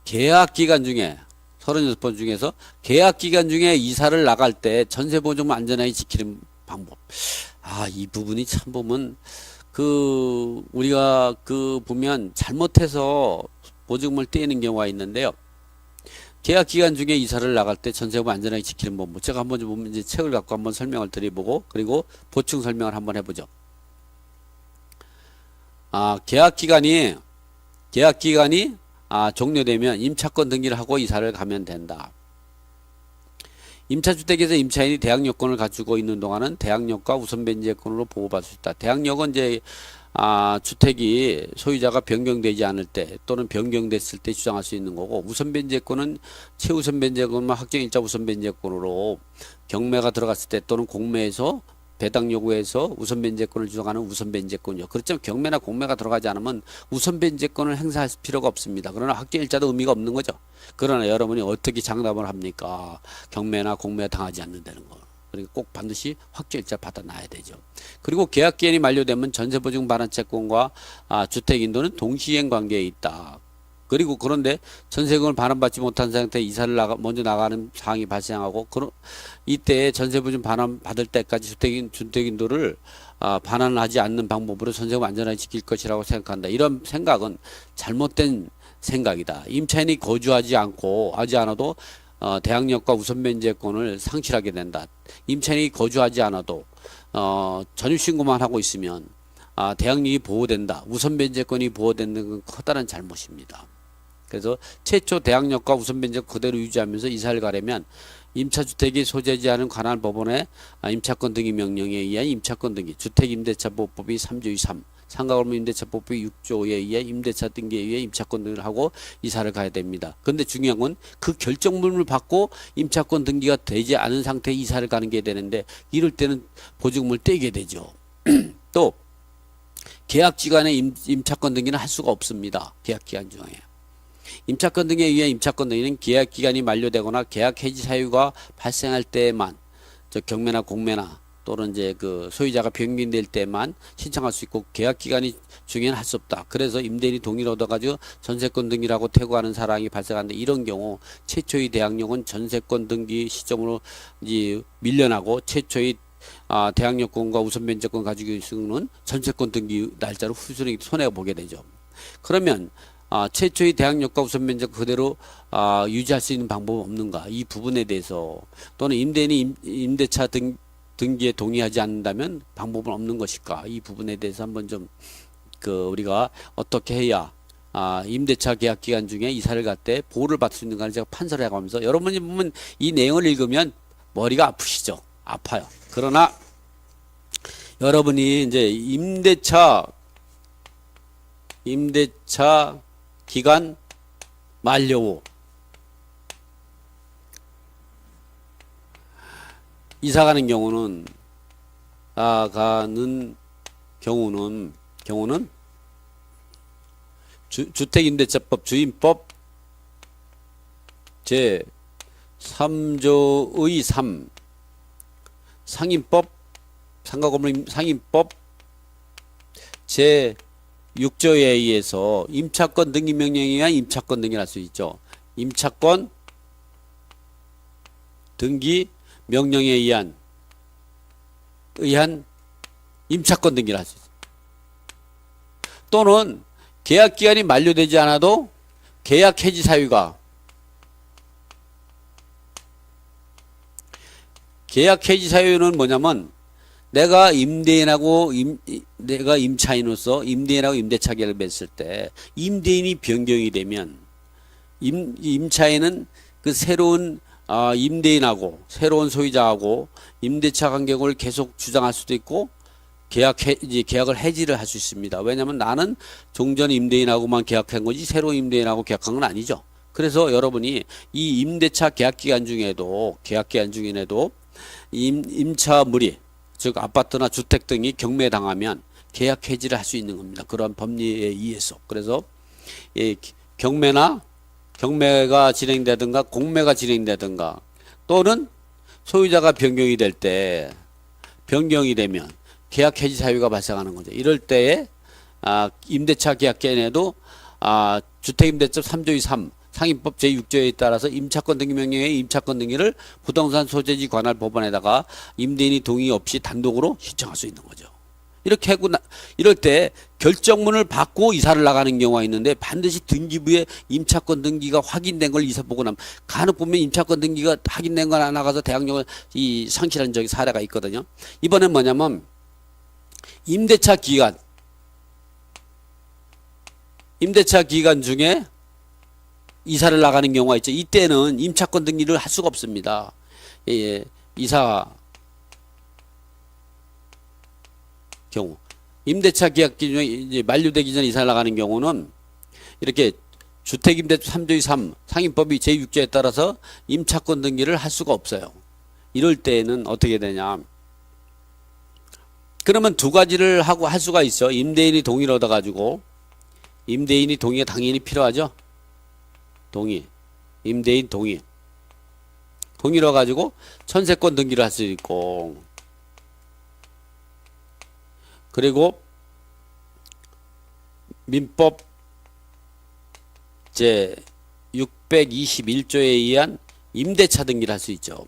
계약 기간 중에 36번 중에서 계약 기간 중에 이사를 나갈 때 전세 보증금 안전하게 지키는 방법. 이 부분이 참 보면 우리가 보면 잘못해서 보증금을 떼는 경우가 있는데요. 계약 기간 중에 이사를 나갈 때 전세보증 안전하게 지키는 방법. 제가 한번 좀 이제 책을 갖고 한번 설명을 드려보고 그리고 보충 설명을 한번 해보죠. 계약 기간이 종료되면 임차권 등기를 하고 이사를 가면 된다. 임차주택에서 임차인이 대항력권을 가지고 있는 동안은 대항력과 우선변제권으로 보호받을 수 있다. 대항력은 이제 주택이 소유자가 변경되지 않을 때 또는 변경됐을 때 주장할 수 있는 거고, 우선변제권은 최우선변제권만 확정일자 우선변제권으로 경매가 들어갔을 때 또는 공매에서 배당 요구해서 우선변제권을 주장하는 우선변제권이요. 그렇지만 경매나 공매가 들어가지 않으면 우선변제권을 행사할 필요가 없습니다. 그러나 확정일자도 의미가 없는 거죠. 그러나 여러분이 어떻게 장담을 합니까? 경매나 공매 당하지 않는다는 거. 그러니까 꼭 반드시 확정일자 받아놔야 되죠. 그리고 계약기간이 만료되면 전세보증 반환 채권과 주택인도는 동시행 관계에 있다. 그리고 그런데 전세금을 반환받지 못한 상태에 이사를 먼저 나가는 상황이 발생하고, 이때 전세보증 반환받을 때까지 주택인도를 반환하지 않는 방법으로 전세금 안전하게 지킬 것이라고 생각한다. 이런 생각은 잘못된 생각이다. 임차인이 거주하지 않아도 대항력과 우선변제권을 상실하게 된다. 임차인이 거주하지 않아도 전입신고만 하고 있으면 대항력이 보호된다. 우선변제권이 보호되는 건 커다란 잘못입니다. 그래서 최초 대항력과 우선변제권 그대로 유지하면서 이사를 가려면 임차주택이 소재지 않은 관할 법원의 임차권 등기 명령에 의한 임차권 등기, 주택임대차보호법이 3조 3, 상가건물임대차법이 6조에 의해 임대차 등기에 의해 임차권 등기를 하고 이사를 가야 됩니다. 그런데 중요한 건 그 결정문을 받고 임차권 등기가 되지 않은 상태에 이사를 가는 게 되는데, 이럴 때는 보증금을 떼게 되죠. 또 계약기간에 임차권 등기는 할 수가 없습니다. 계약기간 중에. 임차권 등기에 의해 임차권 등기는 계약기간이 만료되거나 계약 해지 사유가 발생할 때만, 경매나 공매나 또는 이제 소유자가 변경될 때만 신청할 수 있고, 계약기간이 중에는 할 수 없다. 그래서 임대인이 동의를 얻어가지고 전세권 등기라고 퇴거하는 사항이 발생하는데, 이런 경우 최초의 대항력은 전세권 등기 시점으로 이제 밀려나고, 최초의 대항력권과 우선변제권 가지고 있는 전세권 등기 날짜로 후순위 손해가 보게 되죠. 그러면 최초의 대항력과 우선변제권 그대로 유지할 수 있는 방법은 없는가? 이 부분에 대해서, 또는 임대인이 임대차 등기에 동의하지 않는다면 방법은 없는 것일까? 이 부분에 대해서 한번 좀 우리가 어떻게 해야 임대차 계약 기간 중에 이사를 갈 때 보호를 받을 수 있는가를 제가 판서를 해가면서, 여러분이 보면 이 내용을 읽으면 머리가 아프시죠? 아파요. 그러나 여러분이 이제 임대차 기간 만료 후 이사 가는 경우는 주택임대차법 주임법 제 3조의 3 상임법 상가건물 상임법 제 6조에 의해서 임차권 등기 명령에 의한 임차권 등기를 할 수 있죠. 임차권 등기 명령에 의한 임차권 등기를 할 수 있어요. 또는 계약기간이 만료되지 않아도 계약 해지 사유가, 계약 해지 사유는 뭐냐면, 내가 임차인으로서 임대인하고 임대차 계약을 맺을 때 임대인이 변경이 되면 임차인은 새로운 임대인하고 새로운 소유자하고 임대차 간격을 계속 주장할 수도 있고, 계약을 해지를 할 수 있습니다. 왜냐하면 나는 종전 임대인하고만 계약한 거지 새로운 임대인하고 계약한 건 아니죠. 그래서 여러분이 이 임대차 계약 기간 중에도 임차물이, 즉 아파트나 주택 등이 경매당하면 계약 해지를 할 수 있는 겁니다. 그런 법리에 의해서. 그래서 경매가 진행되든가 공매가 진행되든가, 또는 소유자가 변경이 되면 계약 해지 사유가 발생하는 거죠. 이럴 때에 임대차 계약 기간에도 주택임대법 3조 2.3 상임법 제6조에 따라서 임차권 등기 명령의 임차권 등기를 부동산 소재지 관할 법원에다가 임대인이 동의 없이 단독으로 신청할 수 있는 거죠. 이렇게 하고 이럴 때 결정문을 받고 이사를 나가는 경우가 있는데 반드시 등기부에 임차권 등기가 확인된 걸 이사 보고 나면 간혹 보면 임차권 등기가 확인된 걸 안 나가서 대항력을 상실한 적이 사례가 있거든요. 이번엔 뭐냐면 임대차 기간 중에 이사를 나가는 경우가 있죠. 이때는 임차권 등기를 할 수가 없습니다. 이사 경우 임대차 계약 기준에 이제 만료되기 전에 이사를 나가는 경우는 이렇게 주택임대법 3조 2.3 상임법이 제6조에 따라서 임차권 등기를 할 수가 없어요. 이럴 때에는 어떻게 되냐? 그러면 두 가지를 하고 할 수가 있어. 임대인이 동의를 얻어가지고 임대인이 동의가 당연히 필요하죠. 동의, 임대인 동의, 동의를 해가지고 전세권 등기를 할 수 있고, 그리고 민법 제 621조에 의한 임대차 등기를 할 수 있죠.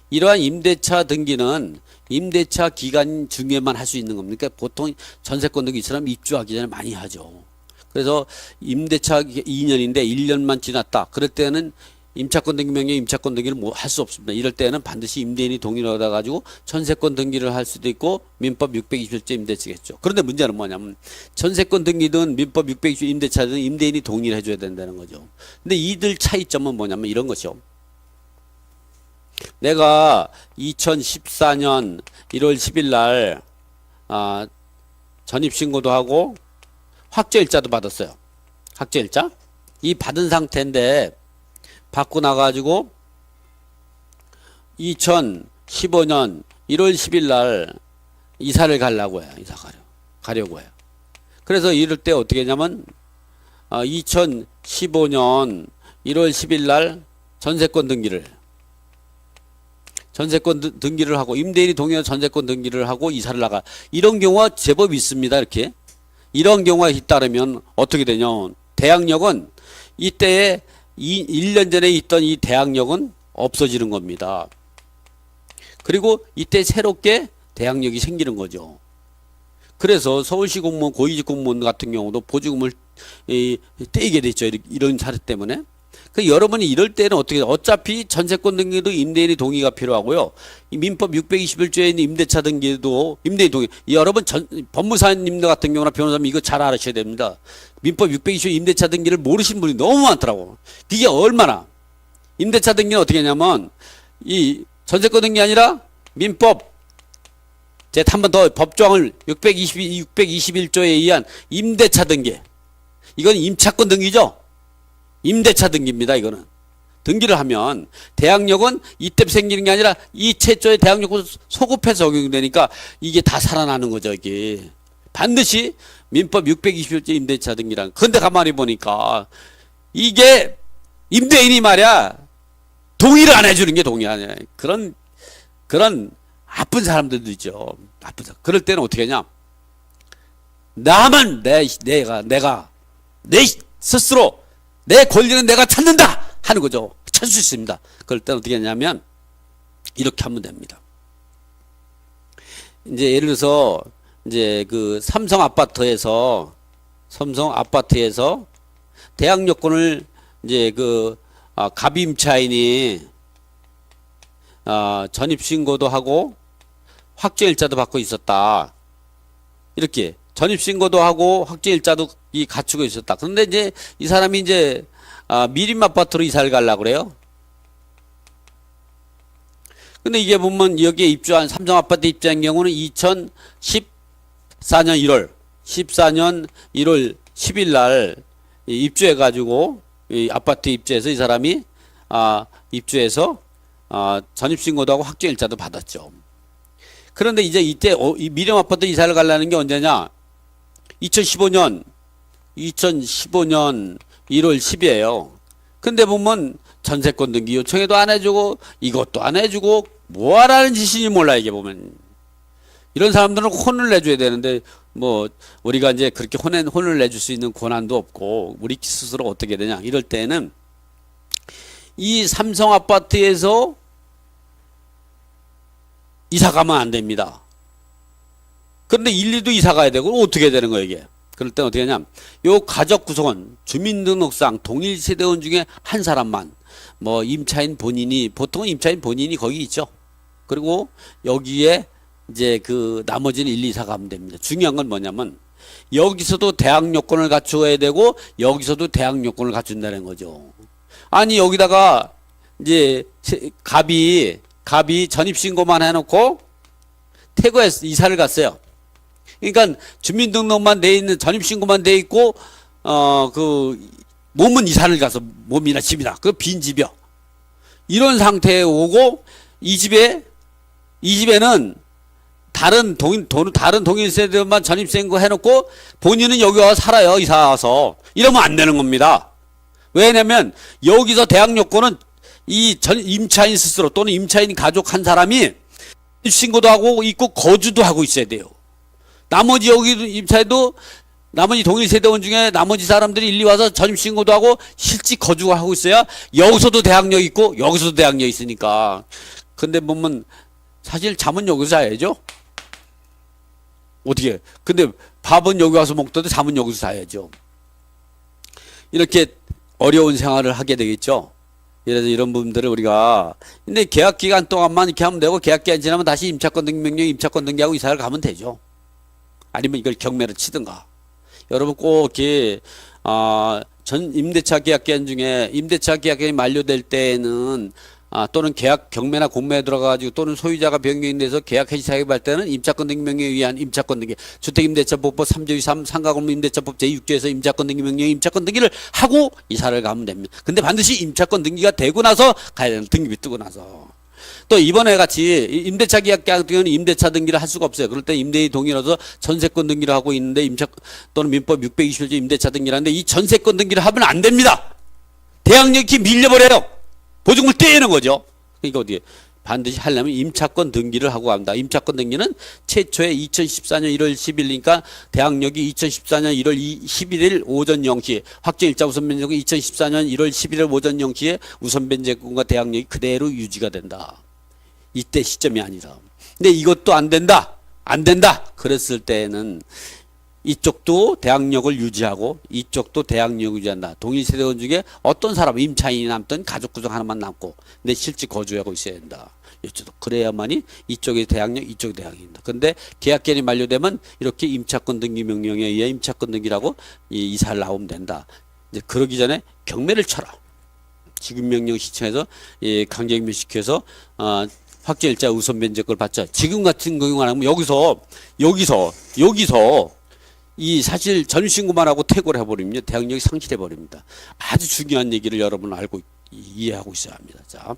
이러한 임대차 등기는 임대차 기간 중에만 할 수 있는 겁니다. 그러니까 보통 전세권 등기 처럼 입주하기 전에 많이 하죠. 그래서 임대차 2년인데 1년만 지났다. 그럴 때는 임차권 등기 명령 임차권 등기를 할 수 없습니다. 이럴 때는 반드시 임대인이 동의를 얻어가지고 전세권 등기를 할 수도 있고 민법 621조 임대차겠죠. 그런데 문제는 뭐냐면 전세권 등기든 민법 621조 임대차든 임대인이 동의를 해줘야 된다는 거죠. 근데 이들 차이점은 뭐냐면 이런 것이요. 내가 2014년 1월 10일 날 전입신고도 하고 확정일자도 받았어요. 확정일자? 이 받은 상태인데 받고 나가지고 2015년 1월 10일 날 이사를 가려고 해요. 가려고 해요. 그래서 이럴 때 어떻게 했냐면 2015년 1월 10일 날 전세권 등기를 하고 임대인이 동의한 전세권 등기를 하고 이사를 나가. 이런 경우가 제법 있습니다. 이렇게. 이런 경우가 잇따르면 어떻게 되냐. 대항력은 이때에 1년 전에 있던 이 대항력은 없어지는 겁니다. 그리고 이때 새롭게 대항력이 생기는 거죠. 그래서 서울시 공무원, 고위직 공무원 같은 경우도 보조금을 떼게 됐죠. 이런 사례 때문에. 그 여러분이 이럴 때는 어차피 전세권 등기도 임대인의 동의가 필요하고요. 이 민법 621조에 있는 임대차 등기도 임대인 동의. 여러분 법무사님들 같은 경우나 변호사님 이거 잘 알으셔야 됩니다. 민법 621조 임대차 등기를 모르신 분이 너무 많더라고. 그게 얼마나 임대차 등기는 어떻게 하냐면 이 전세권 등기 아니라 민법 제가 한 번 더 법조항을 621조에 의한 임대차 등기. 이건 임차권 등기죠. 임대차 등기입니다. 이거는 등기를 하면 대항력은 이때 생기는 게 아니라 이 최초의 대항력을 소급해서 적용되니까 이게 다 살아나는 거죠. 이게 반드시 민법 621조 임대차 등기란. 그런데 가만히 보니까 이게 임대인이 말이야 동의를 안 해주는 게 동의 아니야. 그런 아픈 사람들도 있죠. 아픈 사람. 그럴 때는 어떻게 하냐? 나만 내가 내 스스로 내 권리는 내가 찾는다 하는 거죠. 찾을 수 있습니다. 그럴 때는 어떻게 하냐면 이렇게 하면 됩니다. 이제 예를 들어서 이제 그 삼성 아파트에서 대항력권을 이제 그 갑임차인이 전입신고도 하고 확정일자도 받고 있었다. 이렇게 전입신고도 하고 확정일자도 갖추고 있었다. 그런데 이제 이 사람이 이제 미림 아파트로 이사를 가려고 그래요. 근데 이게 보면 여기에 입주한 삼성 아파트 입주한 경우는 2014년 1월 10일 날 입주해 가지고 이 아파트 입주해서 이 사람이 입주해서 전입신고도 하고 확정일자도 받았죠. 그런데 이제 이때 이 미림 아파트 이사를 가려는 게 언제냐? 2015년 1월 10일이에요. 근데 보면 전세권 등기 요청에도 안 해주고 이것도 안 해주고 뭐 하라는 짓인지 몰라. 이게 보면 이런 사람들은 혼을 내줘야 되는데 뭐 우리가 이제 그렇게 혼을 내줄 수 있는 권한도 없고 우리 스스로 어떻게 되냐 이럴 때는 이 삼성 아파트에서 이사 가면 안 됩니다. 그런데 일리도 이사 가야 되고 어떻게 되는 거예요 이게? 그럴 때 어떻게 하냐? 요 가족 구성원 주민등록상 동일 세대원 중에 한 사람만 뭐 임차인 본인이 보통은 임차인 본인이 거기 있죠. 그리고 여기에 이제 그 나머지는 1, 2사 가면 됩니다. 중요한 건 뭐냐면 여기서도 대학 요건을 갖추어야 되고 여기서도 대학 요건을 갖춘다는 거죠. 아니 여기다가 이제 갑이 전입신고만 해놓고 태거에 이사를 갔어요. 그러니까 주민등록만 돼 있는 전입신고만 돼 있고 그 몸은 이사를 가서 몸이나 집이나 그 빈집이요. 이런 상태에 오고 이 집에는 다른 동일 세대만 전입신고 해놓고 본인은 여기 와서 살아요. 이사 와서 이러면 안 되는 겁니다. 왜냐면 여기서 대학 요건은 이 임차인 스스로 또는 임차인 가족 한 사람이 신고도 하고 있고 거주도 하고 있어야 돼요. 나머지 여기 임차에도 나머지 동일 세대원 중에 나머지 사람들이 일리 와서 전입신고도 하고 실직 거주가 하고 있어야 여기서도 대학력 있고 여기서도 대학력 있으니까. 근데 보면 사실 잠은 여기서 자야죠. 어떻게? 근데 밥은 여기 와서 먹던데 잠은 여기서 자야죠. 이렇게 어려운 생활을 하게 되겠죠. 그래서 이런 부분들을 우리가 근데 계약 기간 동안만 이렇게 하면 되고 계약 기간 지나면 다시 임차권 등기 명령 임차권 등기하고 이사를 가면 되죠. 아니면 이걸 경매를 치든가. 여러분 꼭 이렇게 전 임대차 계약 기간 중에 임대차 계약 기간이 만료될 때에는 또는 계약 경매나 공매에 들어가가지고 또는 소유자가 변경이 돼서 계약 해지 사유할 때는 임차권 등기 명령에 의한 임차권 등기 주택임대차보호법 3조 3 상가건물 임대차법 제6조에서 임차권 등기 명령 임차권 등기를 하고 이사를 가면 됩니다. 근데 반드시 임차권 등기가 되고 나서 가야 되는 등기비 뜨고 나서. 또 이번에 같이 임대차 계약 같은 경우는 임대차 등기를 할 수가 없어요. 그럴 때 임대인이 동의로서 전세권 등기를 하고 있는데 또는 민법 621조 임대차 등기를 하는데 이 전세권 등기를 하면 안 됩니다. 대항력이 밀려버려요. 보증금을 떼는 거죠. 그러니까 어디에 반드시 하려면 임차권 등기를 하고 갑니다. 임차권 등기는 최초에 2014년 1월 10일이니까 대항력이 2014년 1월 11일 오전 0시 확정일자 우선변제권 2014년 1월 11일 오전 0시에 우선변제권과 대항력이 그대로 유지가 된다. 이때 시점이 아니라. 근데 이것도 안 된다. 그랬을 때는 이쪽도 대항력을 유지하고 이쪽도 대항력을 유지한다. 동일 세대원 중에 어떤 사람 임차인이 남든 가족 구성 하나만 남고 근데 실제 거주하고 있어야 된다. 이쪽도 그래야만이 이쪽이 대항력 이쪽이 대항력입니다. 근데 계약기간이 만료되면 이렇게 임차권 등기 명령에 의해 임차권 등기라고 이사를 나오면 된다. 이제 그러기 전에 경매를 쳐라. 지급 명령 시청에서 강제경매시켜서 확정일자 우선 변제권을 받자. 지금 같은 경우 안 하면 여기서 이 사실 전신고만 하고 퇴고를 해버리면 대항력이 상실해 버립니다. 아주 중요한 얘기를 여러분 알고 이해하고 있어야 합니다. 자.